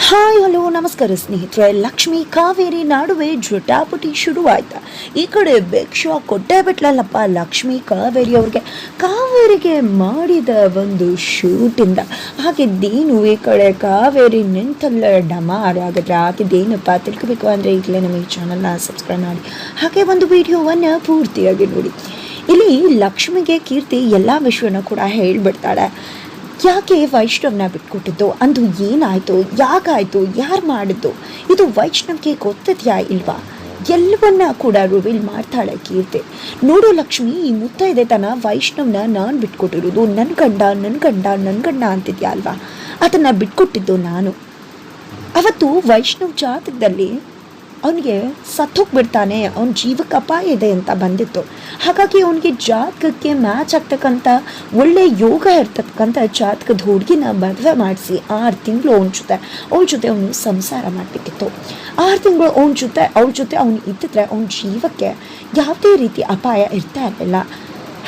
Hi hello ನಮಸ್ಕಾರ ಸ್ನೇಹಿತರೆ. ಲಕ್ಷ್ಮಿ ಕಾವೇರಿ ನಡುವೆ ಜಟಾಪಟಿ ಶುರುವಾಯ್ತಾ. ಈ ಕಡೆ ಭಿಕ್ಷಾ ಕೊಟ್ಟೆ ಬಿಟ್ಲಲ್ಲಪ್ಪ ಲಕ್ಷ್ಮಿ ಕಾವೇರಿಗೆ ಮಾಡಿದ ಒಂದು ಶೂಟಿಂದ. ಹಾಗಿದ್ದೇನು ಈ ಕಡೆ ಕಾವೇರಿ ನಿಂತಲ್ಲ ಡಮಾರ್. ಹಾಗಾದ್ರೆ ಆಗಿದ್ದೇನಪ್ಪ ತಿಳ್ಕೋಬೇಕು ಅಂದರೆ ಈಗಲೇ ನಮ್ಮ ಈ ಚಾನಲ್ನ ಸಬ್ಸ್ಕ್ರೈಬ್ ಮಾಡಿ, ಹಾಗೆ ಒಂದು ವಿಡಿಯೋವನ್ನು ಪೂರ್ತಿಯಾಗಿ ನೋಡಿ. ಇಲ್ಲಿ ಲಕ್ಷ್ಮಿಗೆ ಕೀರ್ತಿ ಎಲ್ಲ ವಿಷಯನ ಕೂಡ ಹೇಳ್ಬಿಡ್ತಾಳೆ. ಯಾಕೆ ವೈಷ್ಣವ್ನ ಬಿಟ್ಕೊಟ್ಟಿದ್ದು, ಅಂದು ಏನಾಯಿತು, ಯಾಕಾಯಿತು, ಯಾರು ಮಾಡಿದ್ದು, ಇದು ವೈಷ್ಣವ್ಗೆ ಗೊತ್ತಿದೆಯಾ ಇಲ್ವಾ, ಎಲ್ಲವನ್ನ ಕೂಡ ರಿವೀಲ್ ಮಾಡ್ತಾಳೆ ಕೀರ್ತಿ. ನೋಡು ಲಕ್ಷ್ಮಿ, ಈ ಮುತ್ತೈದೆ ತನ ವೈಷ್ಣವ್ನ ನಾನು ಬಿಟ್ಕೊಟ್ಟಿರೋದು, ನನ್ನ ಗಂಡ ಅಂತಿದ್ಯಾ ಅಲ್ವಾ, ಅದನ್ನು ಬಿಟ್ಕೊಟ್ಟಿದ್ದು ನಾನು. ಅವತ್ತು ವೈಷ್ಣವ್ ಜಾತಕದಲ್ಲಿ ಅವನಿಗೆ ಸತ್ತೋಗ್ಬಿಡ್ತಾನೆ, ಅವನ ಜೀವಕ್ಕೆ ಅಪಾಯ ಇದೆ ಅಂತ ಬಂದಿತ್ತು. ಹಾಗಾಗಿ ಅವನಿಗೆ ಜಾತಕಕ್ಕೆ ಮ್ಯಾಚ್ ಆಗ್ತಕ್ಕಂಥ ಒಳ್ಳೆ ಯೋಗ ಇರ್ತಕ್ಕಂಥ ಜಾತಕದ ಹುಡುಗಿನ ಮದುವೆ ಮಾಡಿಸಿ 6 ತಿಂಗಳು ಅವಳ ಜೊತೆ ಅವನು ಸಂಸಾರ ಮಾಡಬೇಕಿತ್ತು. 6 ತಿಂಗಳು ಅವಳ ಜೊತೆ ಅವನು ಇದ್ದಿದ್ರೆ ಅವನ ಜೀವಕ್ಕೆ ಯಾವುದೇ ರೀತಿ ಅಪಾಯ ಇರ್ತಾ ಇರಲಿಲ್ಲ.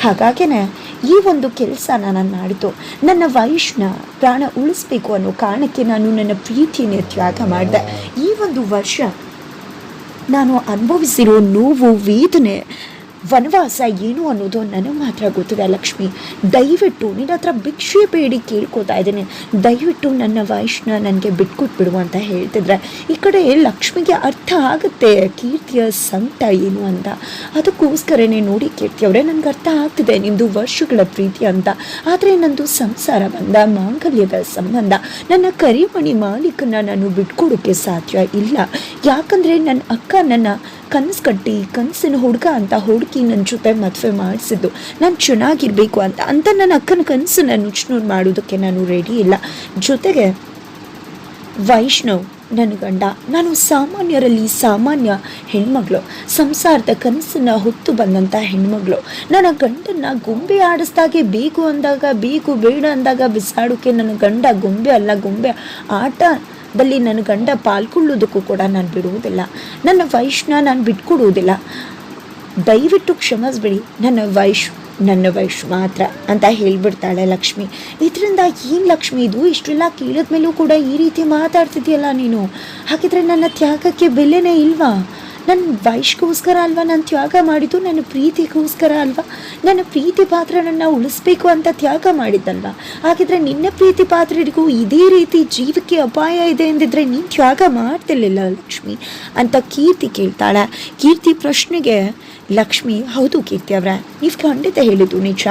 ಹಾಗಾಗೇ ಈ ಒಂದು ಕೆಲಸನ ನಾನು ಮಾಡಿದ್ದು. ನನ್ನ ವೈಷ್ಣ ಪ್ರಾಣ ಉಳಿಸ್ಬೇಕು ಅನ್ನೋ ಕಾರಣಕ್ಕೆ ನಾನು ನನ್ನ ಪ್ರೀತಿಯನ್ನು ತ್ಯಾಗ ಮಾಡಿದೆ. ಈ ಒಂದು ವರ್ಷ ನಾನು ಅನುಭವಿಸಿರೋ ನೋವು, ವೇದನೆ, ವನವಾಸ ಏನು ಅನ್ನೋದು ನನಗೆ ಮಾತ್ರ ಗೊತ್ತಿದೆ. ಲಕ್ಷ್ಮಿ, ದಯವಿಟ್ಟು ನಿನ್ನ ಹತ್ರ ಭಿಕ್ಷೆ ಬೇಡಿ ಕೇಳ್ಕೊತಾ ಇದ್ದೀನಿ, ದಯವಿಟ್ಟು ನನ್ನ ವಯಸ್ಸನ್ನ ನನಗೆ ಬಿಟ್ಕೊಟ್ಬಿಡು ಅಂತ ಹೇಳ್ತಿದ್ರೆ ಈ ಕಡೆ ಲಕ್ಷ್ಮಿಗೆ ಅರ್ಥ ಆಗುತ್ತೆ ಕೀರ್ತಿಯ ಸಂಕಟ ಏನು ಅಂತ. ಅದಕ್ಕೋಸ್ಕರನೇ ನೋಡಿ ಕೀರ್ತಿ ಅವರೇ, ನನಗೆ ಅರ್ಥ ಆಗ್ತಿದೆ ನಿಮ್ಮದು ವರ್ಷಗಳ ಪ್ರೀತಿ ಅಂತ. ಆದರೆ ನಂದು ಸಂಸಾರ ಬಂದ, ಮಾಂಗಲ್ಯದ ಸಂಬಂಧ, ನನ್ನ ಕರಿಮಣಿ ಮಾಲೀಕನ ನಾನು ಬಿಟ್ಕೊಡೋಕ್ಕೆ ಸಾಧ್ಯ ಇಲ್ಲ. ಯಾಕಂದರೆ ನನ್ನ ಅಕ್ಕ ನನ್ನ ಕನಸು ಕಟ್ಟಿ ಕನಸಿನ ಹುಡುಗ ಅಂತ ಹುಡುಕಿ ನನ್ನ ಜೊತೆ ಮದುವೆ ಮಾಡಿಸಿದ್ದು ನಾನು ಚೆನ್ನಾಗಿರಬೇಕು ಅಂತ ನನ್ನ ಅಕ್ಕನ ಕನಸನ್ನ ನುಚ್ಚುನೂರು ಮಾಡೋದಕ್ಕೆ ನಾನು ರೆಡಿ ಇಲ್ಲ. ಜೊತೆಗೆ ವೈಷ್ಣವ್ ನನ್ನ ಗಂಡ, ನಾನು ಸಾಮಾನ್ಯರಲ್ಲಿ ಸಾಮಾನ್ಯ ಹೆಣ್ಮಗಳು, ಸಂಸಾರದ ಕನಸನ್ನು ಹೊತ್ತು ಬಂದಂಥ ಹೆಣ್ಮಗಳು. ನನ್ನ ಗಂಡನ್ನು ಗೊಂಬೆ ಆಡಿಸ್ದಾಗೆ ಬೇಕು ಅಂದಾಗ ಬೇಕು, ಬೇಡ ಅಂದಾಗ ಬಿಸಾಡೋಕ್ಕೆ ನನ್ನ ಗಂಡ ಗೊಂಬೆ ಅಲ್ಲ, ಗೊಂಬೆ ಆಟದಲ್ಲಿ ನನ್ನ ಗಂಡ ಪಾಲ್ಗೊಳ್ಳೋದಕ್ಕೂ ಕೂಡ ನಾನು ಬಿಡುವುದಿಲ್ಲ. ನನ್ನ ವಯಸ್ಸನ್ನ ನಾನು ಬಿಟ್ಕೊಡುವುದಿಲ್ಲ. ದಯವಿಟ್ಟು ಕ್ಷಮಿಸ್ಬಿಡಿ, ನನ್ನ ವಯಸ್ಸು ಮಾತ್ರ ಅಂತ ಹೇಳ್ಬಿಡ್ತಾಳೆ ಲಕ್ಷ್ಮಿ. ಇದರಿಂದ ಏನು ಲಕ್ಷ್ಮಿ, ಇದು ಇಷ್ಟೆಲ್ಲ ಕೇಳಿದ ಮೇಲೂ ಕೂಡ ಈ ರೀತಿ ಮಾತಾಡ್ತಿದ್ಯಲ್ಲ ನೀನು, ಹಾಗಿದ್ರೆ ನನ್ನ ತ್ಯಾಗಕ್ಕೆ ಬೆಲೆನೇ ಇಲ್ವಾ? ನನ್ನ ವಯಸ್ಸಿಗೋಸ್ಕರ ಅಲ್ವಾ ನಾನು ತ್ಯಾಗ ಮಾಡಿದ್ದು, ನನ್ನ ಪ್ರೀತಿಗೋಸ್ಕರ ಅಲ್ವಾ, ನನ್ನ ಪ್ರೀತಿ ಪಾತ್ರನನ್ನು ಉಳಿಸ್ಬೇಕು ಅಂತ ತ್ಯಾಗ ಮಾಡಿದ್ದಲ್ವ. ಹಾಗಿದ್ರೆ ನಿನ್ನ ಪ್ರೀತಿ ಪಾತ್ರರಿಗೂ ಇದೇ ರೀತಿ ಜೀವಕ್ಕೆ ಅಪಾಯ ಇದೆ ಎಂದಿದ್ರೆ ನೀನು ತ್ಯಾಗ ಮಾಡ್ತಿರ್ಲಿಲ್ಲ ಲಕ್ಷ್ಮಿ ಅಂತ ಕೀರ್ತಿ ಕೇಳ್ತಾಳೆ. ಕೀರ್ತಿ ಪ್ರಶ್ನೆಗೆ ಲಕ್ಷ್ಮಿ, ಹೌದು ಕೀರ್ತಿ ಅವರೇ, ನೀವು ಖಂಡಿತ ಹೇಳಿದ್ದು ನಿಜ,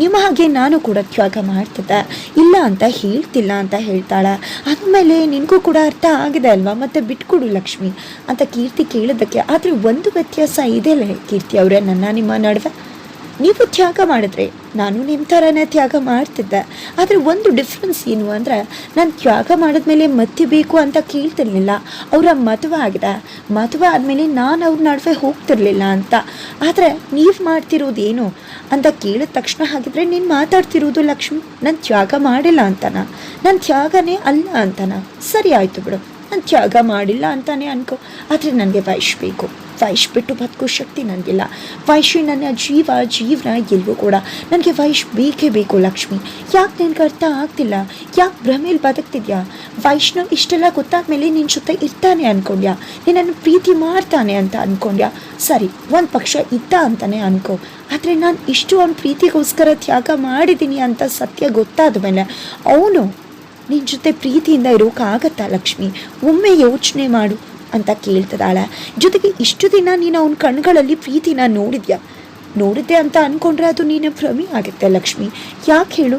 ನಿಮ್ಮ ಹಾಗೆ ನಾನು ಕೂಡ ತ್ಯಾಗ ಮಾಡ್ತಿದ್ದೆ, ಇಲ್ಲ ಅಂತ ಹೇಳ್ತಿಲ್ಲ ಅಂತ ಹೇಳ್ತಾಳೆ. ಆದಮೇಲೆ ನಿನಗೂ ಕೂಡ ಅರ್ಥ ಆಗಿದೆ ಅಲ್ವಾ, ಮತ್ತೆ ಬಿಟ್ಕೊಡು ಲಕ್ಷ್ಮಿ ಅಂತ ಕೀರ್ತಿ ಕೇಳೋದಕ್ಕೆ. ಆದರೆ ಒಂದು ವ್ಯತ್ಯಾಸ ಇದೆಯಲ್ಲ ಕೀರ್ತಿ ಅವರೇ, ನಿಮ್ಮ ನಡುವೆ ನೀವು ತ್ಯಾಗ ಮಾಡಿದ್ರೆ ನಾನು ನಿಮ್ಮ ಥರನೇ ತ್ಯಾಗ ಮಾಡ್ತಿದ್ದೆ. ಆದರೆ ಒಂದು ಡಿಫ್ರೆನ್ಸ್ ಏನು ಅಂದರೆ, ನಾನು ತ್ಯಾಗ ಮಾಡಿದ್ಮೇಲೆ ಮತ್ತೆ ಬೇಕು ಅಂತ ಕೇಳ್ತಿರ್ಲಿಲ್ಲ. ಅವರ ಮದುವೆ ಆದಮೇಲೆ ನಾನು ಅವ್ರ ನಡುವೆ ಹೋಗ್ತಿರ್ಲಿಲ್ಲ ಅಂತ. ಆದರೆ ನೀವು ಮಾಡ್ತಿರೋದೇನು ಅಂತ ಕೇಳಿದ ತಕ್ಷಣ, ಹಾಗಿದ್ರೆ ನೀನು ಮಾತಾಡ್ತಿರೋದು ಲಕ್ಷ್ಮಿ ನಾನು ತ್ಯಾಗ ಮಾಡಿಲ್ಲ ಅಂತನಾ, ನನ್ನ ತ್ಯಾಗನೇ ಅಲ್ಲ ಅಂತನಾ? ಸರಿ ಆಯಿತು ಬಿಡು, ನಾನು ತ್ಯಾಗ ಮಾಡಿಲ್ಲ ಅಂತಾನೆ ಅನ್ಕೋ. ಆದರೆ ನನಗೆ ಬೇಕು, ಬಿಟ್ಟು ಬದುಕೋ ಶಕ್ತಿ ನನಗಿಲ್ಲ. ನನ್ನ ಜೀವನ ಎಲ್ಲವೂ ಕೂಡ ನನಗೆ ಬೇಕೇ ಬೇಕು ಲಕ್ಷ್ಮಿ. ಯಾಕೆ ನಿನಗೆ ಅರ್ಥ ಆಗ್ತಿಲ್ಲ? ಯಾಕೆ ಭ್ರಮೇಲಿ ಬದುಕ್ತಿದ್ಯಾ? ವೈಷ್ಣವ್ ಇಷ್ಟೆಲ್ಲ ಗೊತ್ತಾದ್ಮೇಲೆ ನಿನ್ನ ಜೊತೆ ಇರ್ತಾನೆ ಅಂದ್ಕೊಂಡ್ಯಾ, ನಿನ್ನನ್ನು ಪ್ರೀತಿ ಮಾಡ್ತಾನೆ ಅಂತ ಅಂದ್ಕೊಂಡ್ಯಾ? ಸರಿ, ಒಂದು ಪಕ್ಷ ಇದ್ದ ಅಂತಾನೆ ಅನ್ಕೋ. ಆದರೆ ನಾನು ಇಷ್ಟು ಅವ್ನ ಪ್ರೀತಿಗೋಸ್ಕರ ತ್ಯಾಗ ಮಾಡಿದ್ದೀನಿ ಅಂತ ಸತ್ಯ ಗೊತ್ತಾದ ಮೇಲೆ ಅವನು ನಿನ್ನ ಜೊತೆ ಪ್ರೀತಿಯಿಂದ ಇರೋಕ್ಕಾಗತ್ತಾ ಲಕ್ಷ್ಮಿ? ಒಮ್ಮೆ ಯೋಚನೆ ಮಾಡು ಅಂತ ಕೇಳ್ತಿದ್ದಾಳೆ. ಜೊತೆಗೆ ಇಷ್ಟು ದಿನ ನೀನು ಅವನ ಕಣ್ಗಳಲ್ಲಿ ಪ್ರೀತಿನ ನೋಡಿದ್ದೆ ಅಂತ ಅಂದ್ಕೊಂಡ್ರೆ ಅದು ನೀನು ಭ್ರಮೆ ಆಗುತ್ತೆ ಲಕ್ಷ್ಮಿ. ಯಾಕೆ ಹೇಳು?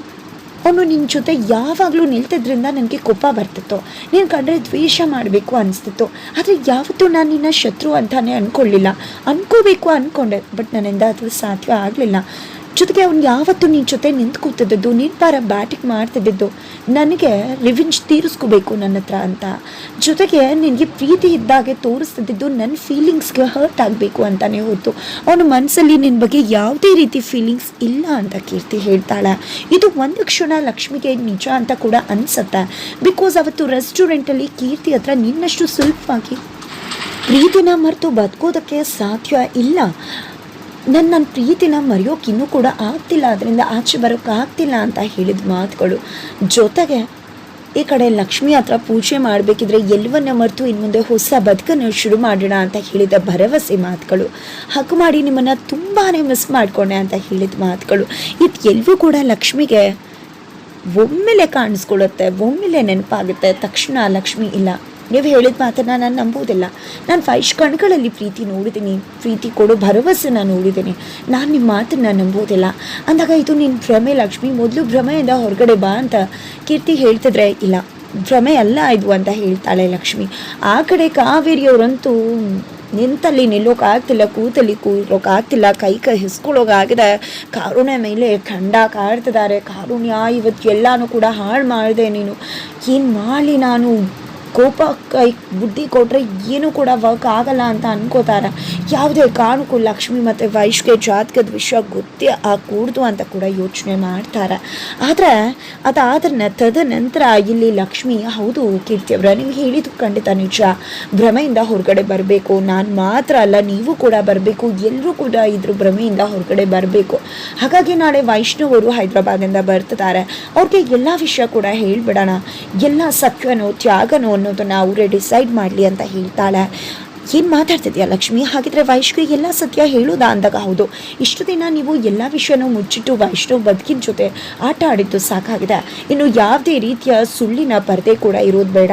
ಅವನು ನಿನ್ನ ಜೊತೆ ಯಾವಾಗಲೂ ನಿಲ್ತಿದ್ರಿಂದ ನನಗೆ ಕೋಪ ಬರ್ತಿತ್ತು, ನೀನು ಕಂಡ್ರೆ ದ್ವೇಷ ಮಾಡಬೇಕು ಅನಿಸ್ತಿತ್ತು. ಆದರೆ ಯಾವತ್ತೂ ನಾನು ನಿನ್ನ ಶತ್ರು ಅಂತಾನೆ ಅನ್ಕೋಬೇಕು ಅಂದ್ಕೊಂಡೆ, ಬಟ್ ನನ್ನಿಂದ ಅದು ಸಾಧ್ಯ ಆಗಲಿಲ್ಲ. ಜೊತೆಗೆ ಅವ್ನು ಯಾವತ್ತೂ ನಿನ್ನ ಜೊತೆ ನಿಂತ್ಕೊತಿದ್ದು, ನೀನು ಪಾರ ಬ್ಯಾಟಿಂಗ್ ಮಾಡ್ತಿದ್ದು, ನನಗೆ ರಿವೆಂಜ್ ತೀರಿಸ್ಕೋಬೇಕು ನನ್ನ ಹತ್ರ ಅಂತ. ಜೊತೆಗೆ ನಿನಗೆ ಪ್ರೀತಿ ಇದ್ದಾಗೆ ತೋರಿಸ್ತಿದ್ದು ನನ್ನ ಫೀಲಿಂಗ್ಸ್ಗೆ ಹರ್ಟ್ ಆಗಬೇಕು ಅಂತಲೇ ಹೊತ್ತು ಅವನ ಮನಸ್ಸಲ್ಲಿ ನಿನ್ನ ಬಗ್ಗೆ ಯಾವುದೇ ರೀತಿ ಫೀಲಿಂಗ್ಸ್ ಇಲ್ಲ ಅಂತ ಕೀರ್ತಿ ಹೇಳ್ತಾಳೆ. ಇದು ಒಂದು ಕ್ಷಣ ಲಕ್ಷ್ಮಿಗೆ ನಿಜ ಅಂತ ಕೂಡ ಅನಿಸುತ್ತೆ. ಬಿಕಾಸ್ ಅವತ್ತು ರೆಸ್ಟೋರೆಂಟಲ್ಲಿ ಕೀರ್ತಿ ಹತ್ರ ನಿನ್ನಷ್ಟು ಸುಲಭವಾಗಿ ಪ್ರೀತಿನ ಮರೆತು ಬದುಕೋದಕ್ಕೆ ಸಾಧ್ಯ ಇಲ್ಲ. ನನ್ನ ಪ್ರೀತಿನ ಮರೆಯೋಕೆ ಇನ್ನೂ ಕೂಡ ಆಗ್ತಿಲ್ಲ, ಅದರಿಂದ ಆಚೆ ಬರೋಕ್ಕಾಗ್ತಿಲ್ಲ ಅಂತ ಹೇಳಿದ ಮಾತುಗಳು. ಜೊತೆಗೆ ಈ ಕಡೆ ಲಕ್ಷ್ಮಿ ಹತ್ರ ಪೂಜೆ ಮಾಡಬೇಕಿದ್ರೆ ಎಲ್ಲವನ್ನ ಮರೆತು ಇನ್ನು ಮುಂದೆ ಹೊಸ ಬದುಕನ್ನು ಶುರು ಮಾಡೋಣ ಅಂತ ಹೇಳಿದ ಭರವಸೆ ಮಾತುಗಳು, ಹಕ್ಕು ಮಾಡಿ ನಿಮ್ಮನ್ನು ತುಂಬಾ ಮಿಸ್ ಮಾಡ್ಕೊಂಡೆ ಅಂತ ಹೇಳಿದ ಮಾತುಗಳು, ಇದು ಎಲ್ಲವೂ ಕೂಡ ಲಕ್ಷ್ಮಿಗೆ ಒಮ್ಮೆಲೆ ಕಾಣಿಸ್ಕೊಳ್ಳುತ್ತೆ, ಒಮ್ಮೆಲೆ ನೆನಪಾಗುತ್ತೆ. ತಕ್ಷಣ ಲಕ್ಷ್ಮಿ ಇಲ್ಲ, ನೀವು ಹೇಳಿದ ಮಾತನ್ನು ನಾನು ನಂಬೋದಿಲ್ಲ, ನಾನು ಫೈಶ್ ಕಣ್ಗಳಲ್ಲಿ ಪ್ರೀತಿ ನೋಡಿದ್ದೀನಿ, ಪ್ರೀತಿ ಕೊಡೋ ಭರವಸೆನ ನೋಡಿದ್ದೀನಿ, ನಾನು ನಿಮ್ಮ ಮಾತನ್ನು ನಂಬೋದಿಲ್ಲ ಅಂದಾಗ ಇದು ನಿನ್ನ ಭ್ರಮೆ ಲಕ್ಷ್ಮಿ, ಮೊದಲು ಭ್ರಮೆಯಿಂದ ಹೊರಗಡೆ ಬಾ ಅಂತ ಕೀರ್ತಿ ಹೇಳ್ತಿದ್ರೆ ಇಲ್ಲ ಭ್ರಮೆ ಅಲ್ಲ ಇದು ಅಂತ ಹೇಳ್ತಾಳೆ ಲಕ್ಷ್ಮಿ. ಆ ಕಡೆ ಕಾವೇರಿಯವರಂತೂ ನಿಂತಲ್ಲಿ ನಿಲ್ಲೋಕ್ಕಾಗ್ತಿಲ್ಲ, ಕೂತಲ್ಲಿ ಕೂರೋಕ್ಕಾಗ್ತಿಲ್ಲ, ಕೈ ಹಿಸ್ಕೊಳ್ಳೋಕಾಗಿದೆ. ಕಾರುಣ್ಯ ಮೇಲೆ ಖಂಡ ಕಾಡ್ತಿದ್ದಾರೆ. ಕಾರುಣ್ಯ ಇವತ್ತು ಎಲ್ಲನೂ ಕೂಡ ಹಾಳು ಮಾಡಿದೆ, ನೀನು ಏನು ಮಾಡಲಿ, ನಾನು ಕೋಪ ಕೈ ಬುದ್ಧಿ ಕೊಟ್ಟರೆ ಏನೂ ಕೂಡ ವರ್ಕ್ ಆಗಲ್ಲ ಅಂತ ಅನ್ಕೋತಾರೆ. ಯಾವುದೇ ಕಾರಣಕ್ಕೂ ಲಕ್ಷ್ಮಿ ಮತ್ತು ವೈಶ್ಗೆ ಜಾತಕದ ವಿಷಯ ಗೊತ್ತೇ ಕೂಡ್ದು ಅಂತ ಕೂಡ ಯೋಚನೆ ಮಾಡ್ತಾರೆ. ಆದರೆ ಅದಾದ ತದನಂತರ ಇಲ್ಲಿ ಲಕ್ಷ್ಮಿ, ಹೌದು ಕೀರ್ತಿಯವರ ನೀವು ಹೇಳಿದ್ದು ಖಂಡಿತ ನಿಜ, ಭ್ರಮೆಯಿಂದ ಹೊರಗಡೆ ಬರಬೇಕು, ನಾನು ಮಾತ್ರ ಅಲ್ಲ ನೀವು ಕೂಡ ಬರಬೇಕು, ಎಲ್ಲರೂ ಕೂಡ ಇದ್ರ ಭ್ರಮೆಯಿಂದ ಹೊರಗಡೆ ಬರಬೇಕು. ಹಾಗಾಗಿ ನಾಳೆ ವೈಷ್ಣವರು ಹೈದರಾಬಾದಿಂದ ಬರ್ತಿದ್ದಾರೆ, ಅವ್ರಿಗೆ ಎಲ್ಲ ವಿಷಯ ಕೂಡ ಹೇಳ್ಬಿಡೋಣ, ಎಲ್ಲ ಸತ್ಯನೋ ತ್ಯಾಗನೋ ಅನ್ನೋದನ್ನು ಅವರೇ ಡಿಸೈಡ್ ಮಾಡಲಿ ಅಂತ ಹೇಳ್ತಾಳೆ. ಏನು ಮಾತಾಡ್ತಿದ್ಯಾ ಲಕ್ಷ್ಮಿ, ಹಾಗಿದ್ರೆ ವೈಷ್ಗೆ ಎಲ್ಲ ಸತ್ಯ ಹೇಳೋದಾ ಅಂದಾಗ ಹೌದು, ಇಷ್ಟು ದಿನ ನೀವು ಎಲ್ಲ ವಿಷಯನೂ ಮುಚ್ಚಿಟ್ಟು ವೈಷ್ಣವ್ ಬದುಕಿನ ಜೊತೆ ಆಟ ಆಡಿದ್ದು ಸಾಕಾಗಿದೆ, ಇನ್ನು ಯಾವುದೇ ರೀತಿಯ ಸುಳ್ಳಿನ ಪರದೆ ಕೂಡ ಇರೋದು ಬೇಡ,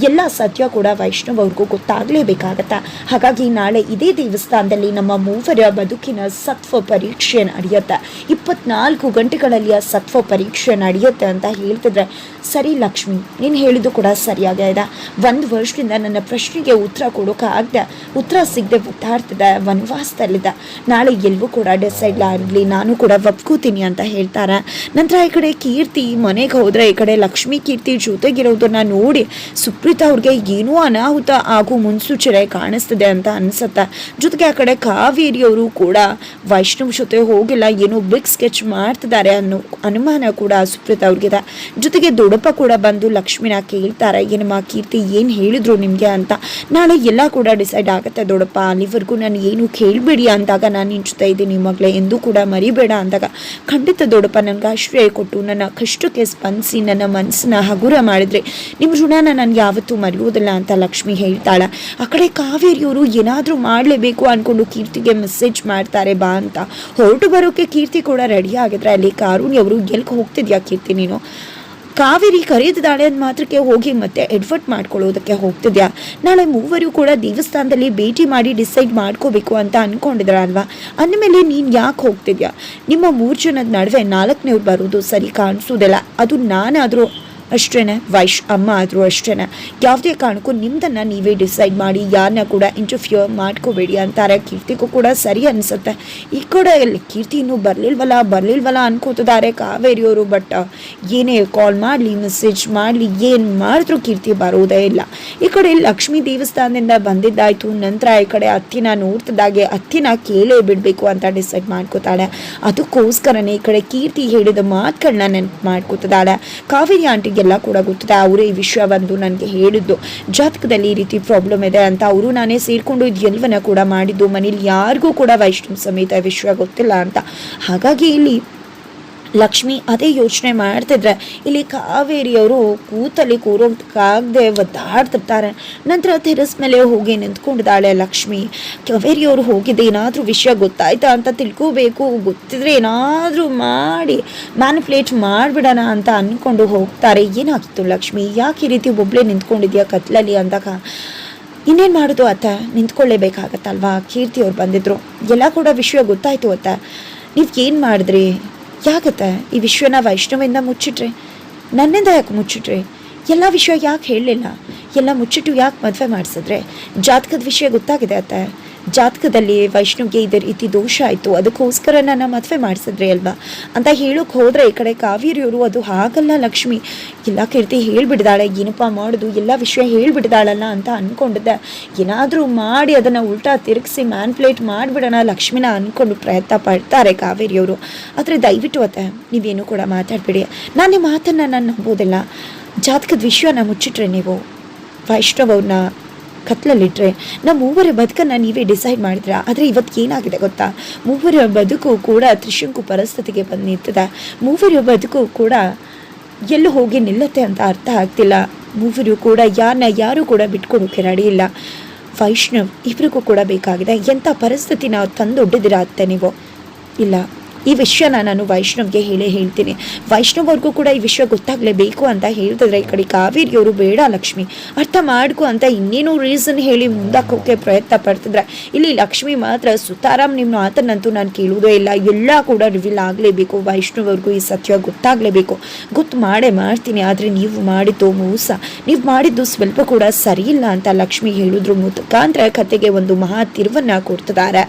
ಎಲ್ಲ ಸತ್ಯ ಕೂಡ ವೈಷ್ಣವ್ ಅವ್ರಿಗೂ ಗೊತ್ತಾಗಲೇಬೇಕಾಗತ್ತೆ. ಹಾಗಾಗಿ ನಾಳೆ ಇದೇ ದೇವಸ್ಥಾನದಲ್ಲಿ ನಮ್ಮ ಮೂವರ ಬದುಕಿನ ಸತ್ವ ಪರೀಕ್ಷೆ ನಡೆಯುತ್ತೆ, 24 ಗಂಟೆಗಳಲ್ಲಿ ಆ ಸತ್ವ ಪರೀಕ್ಷೆ ನಡೆಯುತ್ತೆ ಅಂತ ಹೇಳ್ತಿದ್ರೆ ಸರಿ ಲಕ್ಷ್ಮಿ, ನೀನು ಹೇಳಿದ್ದು ಕೂಡ ಸರಿಯಾಗಿದೆ. 1 ವರ್ಷದಿಂದ ನನ್ನ ಪ್ರಶ್ನೆಗೆ ಉತ್ತರ ಕೊಡೋಕ್ಕಾಗದೆ, ಉತ್ತರ ಸಿಗದೆ ಒತ್ತಾಡ್ತಿದ್ದೆ, ವನವಾಸದಲ್ಲಿದ್ದೆ, ನಾಳೆ ಎಲ್ಲವೂ ಕೂಡ ಡಿಸೈಡ್ ಆಗಲಿ, ನಾನು ಕೂಡ ಒಪ್ಕೋತೀನಿ ಅಂತ ಹೇಳ್ತಾರೆ. ನಂತರ ಈ ಕಡೆ ಕೀರ್ತಿ ಮನೆಗೆ ಹೋದರೆ ಈ ಕಡೆ ಲಕ್ಷ್ಮಿ ಕೀರ್ತಿ ಜೊತೆಗಿರೋದನ್ನ ನೋಡಿ ಸುಪ್ರೀತಾ ಅವ್ರಿಗೆ ಏನೋ ಅನಾಹುತ ಆಗೋ ಮುನ್ಸೂಚನೆ ಕಾಣಿಸ್ತಿದೆ ಅಂತ ಅನಿಸುತ್ತೆ. ಜೊತೆಗೆ ಆ ಕಡೆ ಕಾವೇರಿಯವರು ಕೂಡ ವೈಷ್ಣವ್ ಜೊತೆ ಹೋಗಿಲ್ಲ, ಏನೋ ಬಿಗ್ ಸ್ಕೆಚ್ ಮಾಡ್ತಿದ್ದಾರೆ ಅನ್ನೋ ಅನುಮಾನ ಕೂಡ ಸುಪ್ರೀತಾ ಅವ್ರಿಗಿದೆ. ಜೊತೆಗೆ ದೊಡ್ಡಪ್ಪ ಕೂಡ ಬಂದು ಲಕ್ಷ್ಮಿನ ಕೇಳ್ತಾರೆ, ಏನಮ್ಮ ಕೀರ್ತಿ ಏನು ಹೇಳಿದ್ರು ನಿಮಗೆ ಅಂತ. ನಾಳೆ ಎಲ್ಲ ಕೂಡ ಡಿಸೈಡ್ ಆಗುತ್ತೆ ದೊಡ್ಡಪ್ಪ, ಅಲ್ಲಿವರೆಗೂ ನಾನು ಏನು ಕೇಳಬೇಡಿ ಅಂದಾಗ ನಾನು ನಿನ್ನ ಜೊತೆ ಇದ್ದೀನಿ ಮಗಳೇ, ಎಂದೂ ಕೂಡ ಮರಿಬೇಡ ಅಂದಾಗ ಖಂಡಿತ ದೊಡ್ಡಪ್ಪ ನನಗೆ ಆಶ್ರಯ ಕೊಟ್ಟು ನನ್ನ ಕಷ್ಟಕ್ಕೆ ಸ್ಪಂದಿಸಿ ನನ್ನ ಮನಸ್ಸನ್ನ ಹಗುರ ಮಾಡಿದ್ರೆ ನಿಮ್ಮ ಋಣನ ನಾನು ಯಾವತ್ತೂ ಮರೆಯೋದಿಲ್ಲ ಅಂತ ಲಕ್ಷ್ಮಿ ಹೇಳ್ತಾಳೆ. ಆ ಕಡೆ ಕಾವೇರಿಯವರು ಏನಾದರೂ ಮಾಡಲೇಬೇಕು ಅಂದ್ಕೊಂಡು ಕೀರ್ತಿಗೆ ಮೆಸೇಜ್ ಮಾಡ್ತಾರೆ ಬಾ ಅಂತ. ಹೊರಟು ಬರೋಕ್ಕೆ ಕೀರ್ತಿ ಕೂಡ ರೆಡಿ ಆಗಿದ್ರೆ ಅಲ್ಲಿ ಕಾರುಣ್ಯವರು ಎಲ್ಗೆ ಹೋಗ್ತಿದ್ಯಾ ಕೀರ್ತಿ, ನೀನು ಕಾವೇರಿ ಕರೆದಿದ್ದಾಳೆ ಅಂದ ಮಾತ್ರಕ್ಕೆ ಹೋಗಿ ಮತ್ತೆ ಎಡ್ವರ್ಟ್ ಮಾಡ್ಕೊಳ್ಳೋದಕ್ಕೆ ಹೋಗ್ತಿದ್ಯಾ? ನಾಳೆ ಮೂವರು ಕೂಡ ದೇವಸ್ಥಾನದಲ್ಲಿ ಭೇಟಿ ಮಾಡಿ ಡಿಸೈಡ್ ಮಾಡ್ಕೋಬೇಕು ಅಂತ ಅಂದ್ಕೊಂಡಿದ್ರ ಅಲ್ವಾ, ಅಂದಮೇಲೆ ನೀನು ಯಾಕೆ ಹೋಗ್ತಿದ್ಯಾ? ನಿಮ್ಮ 3 ಜನದ ನಡುವೆ 4ನೇವ್ರು ಬರೋದು ಸರಿ ಕಾಣಿಸೋದಿಲ್ಲ, ಅದು ನಾನಾದರೂ ಅಷ್ಟೇ, ವೈಶ್ ಅಮ್ಮ ಆದರೂ ಅಷ್ಟೇ, ಯಾವುದೇ ಕಾರಣಕ್ಕೂ ನಿಮ್ಮದನ್ನು ನೀವೇ ಡಿಸೈಡ್ ಮಾಡಿ, ಯಾರನ್ನ ಕೂಡ ಇಂಟರ್ಫಿಯರ್ ಮಾಡ್ಕೋಬೇಡಿ ಅಂತಾರೆ. ಕೀರ್ತಿಗೂ ಕೂಡ ಸರಿ ಅನಿಸುತ್ತೆ. ಈ ಕಡೆ ಕೀರ್ತಿ ಇನ್ನೂ ಬರಲಿಲ್ವಲ್ಲ ಅನ್ಕೋತಿದ್ದಾರೆ ಕಾವೇರಿಯವರು. ಬಟ್ ಏನೇ ಕಾಲ್ ಮಾಡಲಿ ಮೆಸೇಜ್ ಮಾಡಲಿ ಏನು ಮಾಡಿದ್ರೂ ಕೀರ್ತಿ ಬರೋದೇ ಇಲ್ಲ. ಈ ಕಡೆ ಲಕ್ಷ್ಮೀ ದೇವಸ್ಥಾನದಿಂದ ಬಂದಿದ್ದಾಯ್ತು, ನಂತರ ಈ ಕಡೆ ಅತ್ತಿನ ನೋಡ್ತಿದ್ದಾಗೆ ಅತ್ತಿನ ಕೇಳೇ ಬಿಡಬೇಕು ಅಂತ ಡಿಸೈಡ್ ಮಾಡ್ಕೋತಾಳೆ. ಅದಕ್ಕೋಸ್ಕರನೇ ಈ ಕಡೆ ಕೀರ್ತಿ ಹೇಳಿದ ಮಾತುಗಳನ್ನ ನೆನಪು ಮಾಡ್ಕೋತಿದ್ದಾಳೆ. ಕಾವೇರಿ ಆಂಟಿ ಎಲ್ಲ ಕೂಡ ಗೊತ್ತಿದೆ, ಅವರೇ ಈ ವಿಷಯ ಬಂದು ನನಗೆ ಹೇಳಿದ್ದು, ಜಾತಕದಲ್ಲಿ ಈ ರೀತಿ ಪ್ರಾಬ್ಲಮ್ ಇದೆ ಅಂತ. ಅವರು ನಾನೇ ಸೇರಿಕೊಂಡು ಇದು ಎಲ್ಲವನ್ನ ಕೂಡ ಮಾಡಿದ್ದು, ಮನೇಲಿ ಯಾರಿಗೂ ಕೂಡ ವೈಷ್ಣವ್ ಸಮೇತ ವಿಷಯ ಗೊತ್ತಿಲ್ಲ ಅಂತ. ಹಾಗಾಗಿ ಇಲ್ಲಿ ಲಕ್ಷ್ಮಿ ಅದೇ ಯೋಚನೆ ಮಾಡ್ತಿದ್ರೆ ಇಲ್ಲಿ ಕಾವೇರಿಯವರು ಕೂತಲ್ಲಿ ಕೂರೋಕ್ಕಾಗದೆ ಒದ್ದಾಡ್ತಿರ್ತಾರೆ. ನಂತರ ಟೆರೆಸ್ ಮೇಲೆ ಹೋಗಿ ನಿಂತ್ಕೊಂಡಿದ್ದಾಳೆ ಲಕ್ಷ್ಮಿ. ಕಾವೇರಿಯವರು ಹೋಗಿದ್ದೆ ಏನಾದರೂ ವಿಷಯ ಗೊತ್ತಾಯ್ತಾ ಅಂತ ತಿಳ್ಕೋಬೇಕು, ಗೊತ್ತಿದ್ರೆ ಏನಾದರೂ ಮಾಡಿ ಮ್ಯಾನಿಪ್ಯುಲೇಟ್ ಮಾಡಿಬಿಡೋಣ ಅಂತ ಅಂದ್ಕೊಂಡು ಹೋಗ್ತಾರೆ. ಏನಾಗಿತ್ತು ಲಕ್ಷ್ಮಿ, ಯಾಕೆ ಈ ರೀತಿ ಒಬ್ಬಳೇ ನಿಂತ್ಕೊಂಡಿದ್ಯಾ ಕತ್ಲಲ್ಲಿ ಅಂದಾಗ? ಇನ್ನೇನು ಮಾಡೋದು ಅತ್ತ, ನಿಂತ್ಕೊಳ್ಳೇಬೇಕಾಗತ್ತಲ್ವಾ? ಕೀರ್ತಿಯವ್ರು ಬಂದಿದ್ರು, ಎಲ್ಲ ಕೂಡ ವಿಷಯ ಗೊತ್ತಾಯ್ತು ಅತ್ತ, ನೀವು ಏನು ಮಾಡಿದ್ರಿ? ಯಾಕತ್ತೆ ಈ ವಿಷಯನ ವೈಷ್ಣವಿಂದ ಮುಚ್ಚಿಟ್ರಿ, ನನ್ನಿಂದ ಯಾಕೆ ಮುಚ್ಚಿಟ್ರಿ? ಎಲ್ಲ ವಿಷಯ ಯಾಕೆ ಹೇಳಲಿಲ್ಲ? ಎಲ್ಲ ಮುಚ್ಚಿಟ್ಟು ಯಾಕೆ ಮದುವೆ ಮಾಡಿಸಿದ್ರೆ? ಜಾತಕದ ವಿಷಯ ಗೊತ್ತಾಗಿದೆ ಅತ್ತೆ, ಜಾತಕದಲ್ಲಿ ವೈಷ್ಣವ್ಗೆ ಇದೇ ರೀತಿ ದೋಷ ಆಯಿತು, ಅದಕ್ಕೋಸ್ಕರ ನನ್ನ ಮದುವೆ ಮಾಡಿಸಿದ್ರಿ ಅಲ್ವಾ ಅಂತ ಹೇಳೋಕೆ ಹೋದರೆ ಈ ಕಡೆ ಕಾವೇರಿಯವರು ಅದು ಹಾಗಲ್ಲ ಲಕ್ಷ್ಮಿ, ಎಲ್ಲ ಕೀರ್ತಿ ಹೇಳ್ಬಿಡ್ದಾಳೆ, ಏನಪ್ಪ ಮಾಡೋದು, ಎಲ್ಲ ವಿಷಯ ಹೇಳ್ಬಿಡ್ದಾಳಲ್ಲ ಅಂತ ಅಂದ್ಕೊಂಡಿದ್ದೆ. ಏನಾದರೂ ಮಾಡಿ ಅದನ್ನು ಉಲ್ಟಾ ತಿರುಗಿಸಿ ಮ್ಯಾನ್ಪ್ಲೇಟ್ ಮಾಡಿಬಿಡೋಣ ಲಕ್ಷ್ಮಿನ ಅಂದ್ಕೊಂಡು ಪ್ರಯತ್ನ ಪಡ್ತಾರೆ ಕಾವೇರಿಯವರು. ಆದರೆ ದಯವಿಟ್ಟು ಅತ್ತೆ ನೀವೇನು ಕೂಡ ಮಾತಾಡಬೇಡಿ, ನಾನು ನಿಮ್ಮ ಮಾತನ್ನು ನಾನು ನಂಬೋದಿಲ್ಲ. ಜಾತಕದ ವಿಷಯನ ಮುಚ್ಚಿಟ್ರೆ ನೀವು ವೈಷ್ಣವ್ ಅವ್ರನ್ನ ಕತ್ಲಲ್ಲಿಟ್ಟರೆ ನಮ್ಮ ಮೂವರ ಬದುಕನ್ನು ನೀವೇ ಡಿಸೈಡ್ ಮಾಡಿದ್ರ. ಆದರೆ ಇವತ್ತು ಏನಾಗಿದೆ ಗೊತ್ತಾ, ಮೂವರ ಬದುಕು ಕೂಡ ತ್ರಿಶಂಕು ಪರಿಸ್ಥಿತಿಗೆ ಬಂದು ನಿಂತಿದೆ. ಮೂವರ ಬದುಕು ಕೂಡ ಎಲ್ಲೂ ಹೋಗಿ ನಿಲ್ಲತ್ತೆ ಅಂತ ಅರ್ಥ ಆಗ್ತಿಲ್ಲ. ಮೂವರು ಕೂಡ ಯಾರು ಕೂಡ ಬಿಟ್ಕೊಡೋಕೆ ರೆಡಿ ಇಲ್ಲ. ವೈಷ್ಣವ್ ಇಬ್ರಿಗೂ ಕೂಡ ಬೇಕಾಗಿದೆ. ಎಂಥ ಪರಿಸ್ಥಿತಿನ ತಂದೊಡ್ಡಿದ್ದೀರಾ ಅತ್ತೆ ನೀವು. ಇಲ್ಲ, ಈ ವಿಷಯನ ನಾನು ವೈಷ್ಣವ್ಗೆ ಹೇಳ್ತೀನಿ. ವೈಷ್ಣವ್ ಅವ್ರಿಗೂ ಕೂಡ ಈ ವಿಷಯ ಗೊತ್ತಾಗಲೇಬೇಕು ಅಂತ ಹೇಳ್ತಿದ್ರೆ ಈ ಕಡೆ ಕಾವೇರಿಯವರು ಬೇಡ ಲಕ್ಷ್ಮಿ ಅರ್ಥ ಮಾಡ್ಕೊ ಅಂತ ಇನ್ನೇನೋ ರೀಸನ್ ಹೇಳಿ ಮುಂದಕ್ಕೋಕೆ ಪ್ರಯತ್ನ ಪಡ್ತಿದ್ರೆ ಇಲ್ಲಿ ಲಕ್ಷ್ಮಿ ಮಾತ್ರ ಸುತಾರಾಮ್ ನಿಮ್ಮ ಮಾತನ್ನಂತೂ ನಾನು ಕೇಳುವುದೇ ಇಲ್ಲ, ಎಲ್ಲ ಕೂಡ ರಿವೀಲ್ ಆಗಲೇಬೇಕು, ವೈಷ್ಣವ್ ಅವ್ರಿಗೂ ಈ ಸತ್ಯ ಗೊತ್ತಾಗಲೇಬೇಕು, ಗೊತ್ತು ಮಾಡ್ತೀನಿ, ಆದರೆ ನೀವು ಮಾಡಿದ್ದು ಮೋಸ, ನೀವು ಮಾಡಿದ್ದು ಸ್ವಲ್ಪ ಕೂಡ ಸರಿಯಿಲ್ಲ ಅಂತ ಲಕ್ಷ್ಮಿ ಹೇಳಿದ್ರು ಮುಖಾಂತರ ಕತೆಗೆ ಒಂದು ಮಹಾ ತಿರುವನ್ನ ಕೊಡ್ತಿದ್ದಾರೆ.